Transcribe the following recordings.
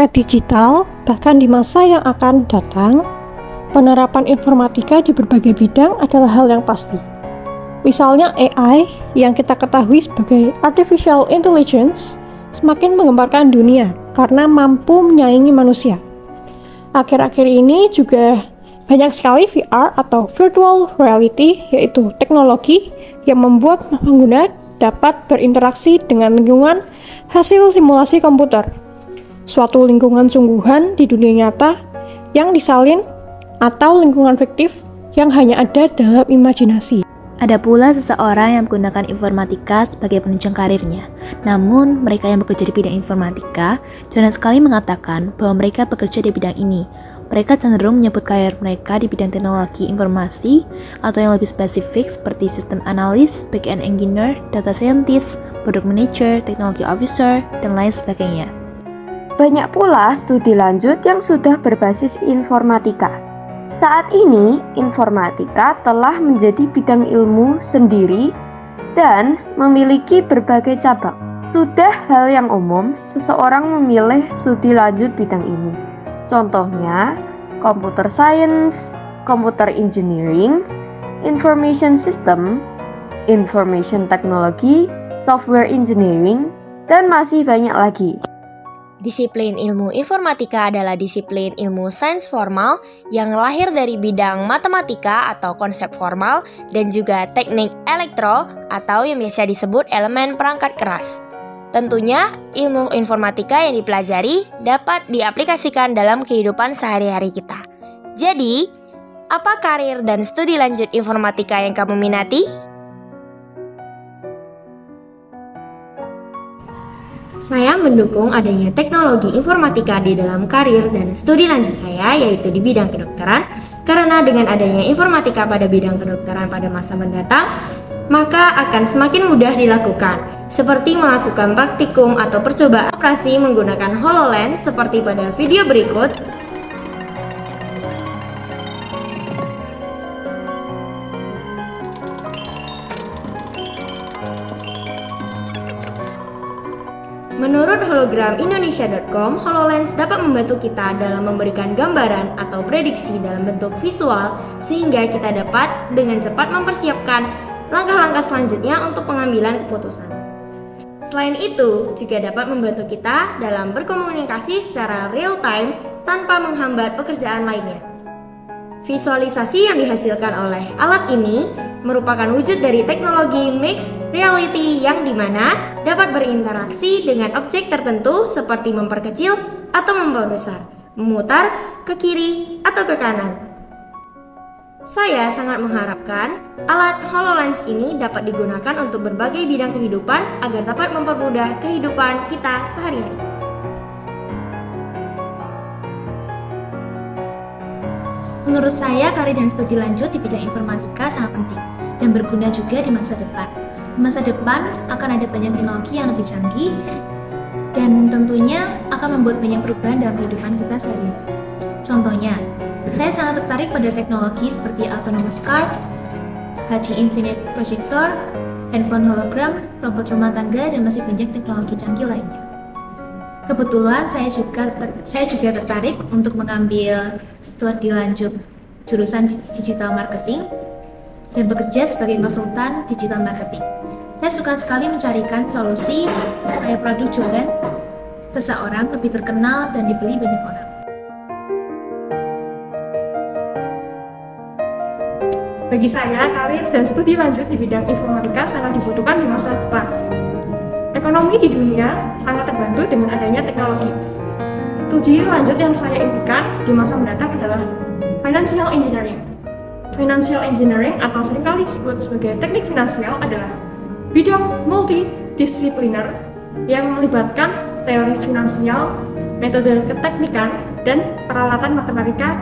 era digital, bahkan di masa yang akan datang, penerapan informatika di berbagai bidang adalah hal yang pasti. Misalnya AI yang kita ketahui sebagai Artificial Intelligence semakin menggemparkan dunia karena mampu menyaingi manusia. Akhir-akhir ini juga banyak sekali VR atau Virtual Reality, yaitu teknologi yang membuat pengguna dapat berinteraksi dengan lingkungan hasil simulasi komputer. Suatu lingkungan sungguhan di dunia nyata yang disalin atau lingkungan fiktif yang hanya ada dalam imajinasi. Ada pula seseorang yang menggunakan informatika sebagai penunjang karirnya. Namun, mereka yang bekerja di bidang informatika jarang sekali mengatakan bahwa mereka bekerja di bidang ini. Mereka cenderung menyebut karir mereka di bidang teknologi informasi atau yang lebih spesifik seperti sistem analis, back-end engineer, data scientist, product manager, technology officer, dan lain sebagainya. Banyak pula studi lanjut yang sudah berbasis informatika. Saat ini, informatika telah menjadi bidang ilmu sendiri dan memiliki berbagai cabang. Sudah hal yang umum, seseorang memilih studi lanjut bidang ini. Contohnya, computer science, computer engineering, information system, information technology, software engineering, dan masih banyak lagi. Disiplin ilmu informatika adalah disiplin ilmu sains formal yang lahir dari bidang matematika atau konsep formal dan juga teknik elektro atau yang biasa disebut elemen perangkat keras. Tentunya, ilmu informatika yang dipelajari dapat diaplikasikan dalam kehidupan sehari-hari kita. Jadi, apa karir dan studi lanjut informatika yang kamu minati? Saya mendukung adanya teknologi informatika di dalam karir dan studi lanjut saya, yaitu di bidang kedokteran, karena dengan adanya informatika pada bidang kedokteran pada masa mendatang, maka akan semakin mudah dilakukan, seperti melakukan praktikum atau percobaan operasi menggunakan HoloLens seperti pada video berikut. Menurut hologram Indonesia.com, HoloLens dapat membantu kita dalam memberikan gambaran atau prediksi dalam bentuk visual sehingga kita dapat dengan cepat mempersiapkan langkah-langkah selanjutnya untuk pengambilan keputusan. Selain itu, juga dapat membantu kita dalam berkomunikasi secara real time tanpa menghambat pekerjaan lainnya. Visualisasi yang dihasilkan oleh alat ini merupakan wujud dari teknologi mixed reality yang dimana dapat berinteraksi dengan objek tertentu seperti memperkecil atau membesar, memutar ke kiri atau ke kanan. Saya sangat mengharapkan alat HoloLens ini dapat digunakan untuk berbagai bidang kehidupan agar dapat mempermudah kehidupan kita sehari-hari. Menurut saya, karir dan studi lanjut di bidang informatika sangat penting dan berguna juga di masa depan. Di masa depan akan ada banyak teknologi yang lebih canggih dan tentunya akan membuat banyak perubahan dalam kehidupan kita sehari-hari. Contohnya, saya sangat tertarik pada teknologi seperti autonomous car, HD Infinite Projector, handphone hologram, robot rumah tangga, dan masih banyak teknologi canggih lainnya. Kebetulan saya juga tertarik untuk mengambil studi lanjut jurusan digital marketing dan bekerja sebagai konsultan digital marketing. Saya suka sekali mencarikan solusi supaya produk jualan seseorang lebih terkenal dan dibeli banyak orang. Bagi saya, karir dan studi lanjut di bidang informatika sangat dibutuhkan di masa depan. Ekonomi di dunia sangat terbantu dengan adanya teknologi. Studi lanjut yang saya impikan di masa mendatang adalah Financial Engineering. Financial Engineering atau seringkali disebut sebagai teknik finansial adalah bidang multidisipliner yang melibatkan teori finansial, metode keteknikan, dan peralatan matematika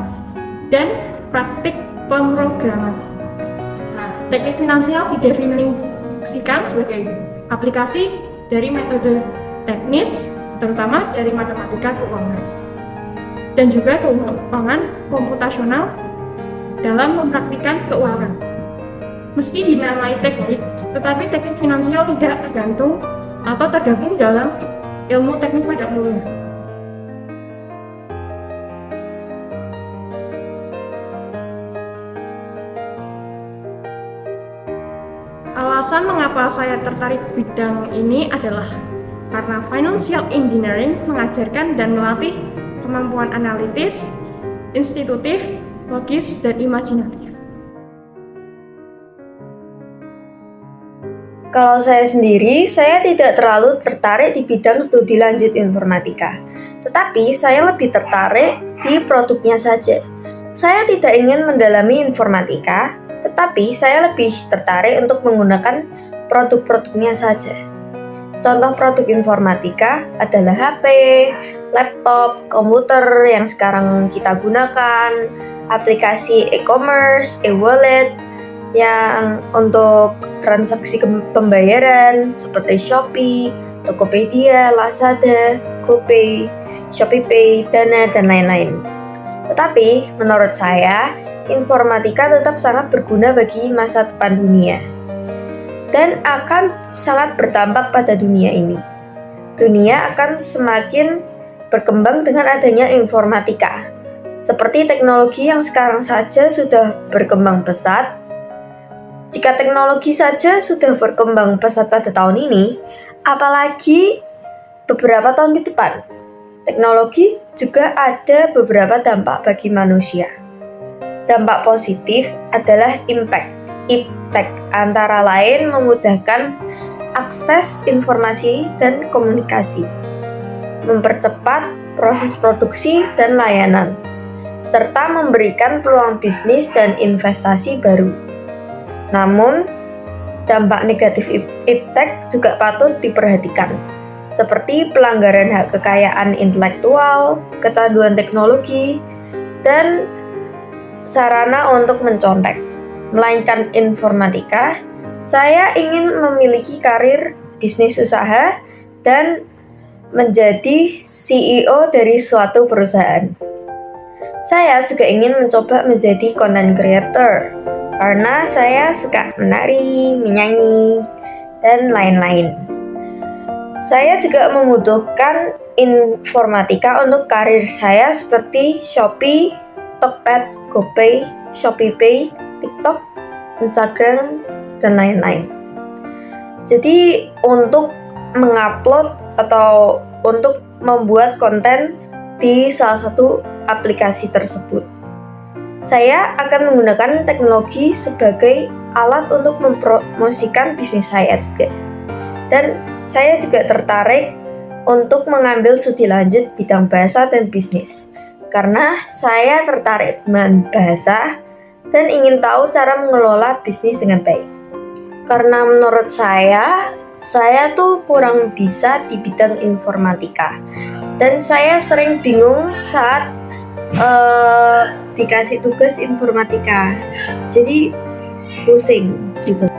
dan praktik pemrograman. Teknik finansial didefinisikan sebagai aplikasi dari metode teknis, terutama dari matematika keuangan, dan juga keuangan komputasional dalam mempraktikkan keuangan. Meski dinamai teknik, tetapi teknik finansial tidak tergantung atau tergabung dalam ilmu teknik pada umumnya. Alasan mengapa saya tertarik bidang ini adalah karena financial engineering mengajarkan dan melatih kemampuan analitis, institutif, logis, dan imajinatif. Kalau saya sendiri, saya tidak terlalu tertarik di bidang studi lanjut informatika. Tetapi saya lebih tertarik di produknya saja. Saya tidak ingin mendalami informatika, tetapi saya lebih tertarik untuk menggunakan produk-produknya saja. Contoh produk informatika adalah HP, laptop, komputer yang sekarang kita gunakan, aplikasi e-commerce, e-wallet, yang untuk transaksi pembayaran seperti Shopee, Tokopedia, Lazada, GoPay, ShopeePay, Dana, dan lain-lain. Tetapi menurut saya, informatika tetap sangat berguna bagi masa depan dunia dan akan sangat berdampak pada dunia ini. Dunia akan semakin berkembang dengan adanya informatika. Seperti teknologi yang sekarang saja sudah berkembang pesat. Jika teknologi saja sudah berkembang pesat pada tahun ini, apalagi beberapa tahun ke depan. Teknologi juga ada beberapa dampak bagi manusia. Dampak positif adalah impact, antara lain memudahkan akses informasi dan komunikasi, mempercepat proses produksi dan layanan, serta memberikan peluang bisnis dan investasi baru. Namun, dampak negatif impact juga patut diperhatikan, seperti pelanggaran hak kekayaan intelektual, kecanduan teknologi, dan sarana untuk mencontek. Melainkan informatika, saya ingin memiliki karir bisnis usaha dan menjadi CEO dari suatu perusahaan. Saya juga ingin mencoba menjadi content creator, karena saya suka menari, menyanyi, dan lain-lain. Saya juga membutuhkan informatika untuk karir saya seperti Shopee, Tokped, GoPay, ShopeePay, TikTok, Instagram, dan lain-lain. Jadi untuk mengupload atau untuk membuat konten di salah satu aplikasi tersebut, saya akan menggunakan teknologi sebagai alat untuk mempromosikan bisnis saya juga. Dan saya juga tertarik untuk mengambil studi lanjut bidang bahasa dan bisnis. Karena saya tertarik dengan bahasa dan ingin tahu cara mengelola bisnis dengan baik. Karena menurut saya tuh kurang bisa di bidang informatika. Dan saya sering bingung saat dikasih tugas informatika, jadi pusing gitu.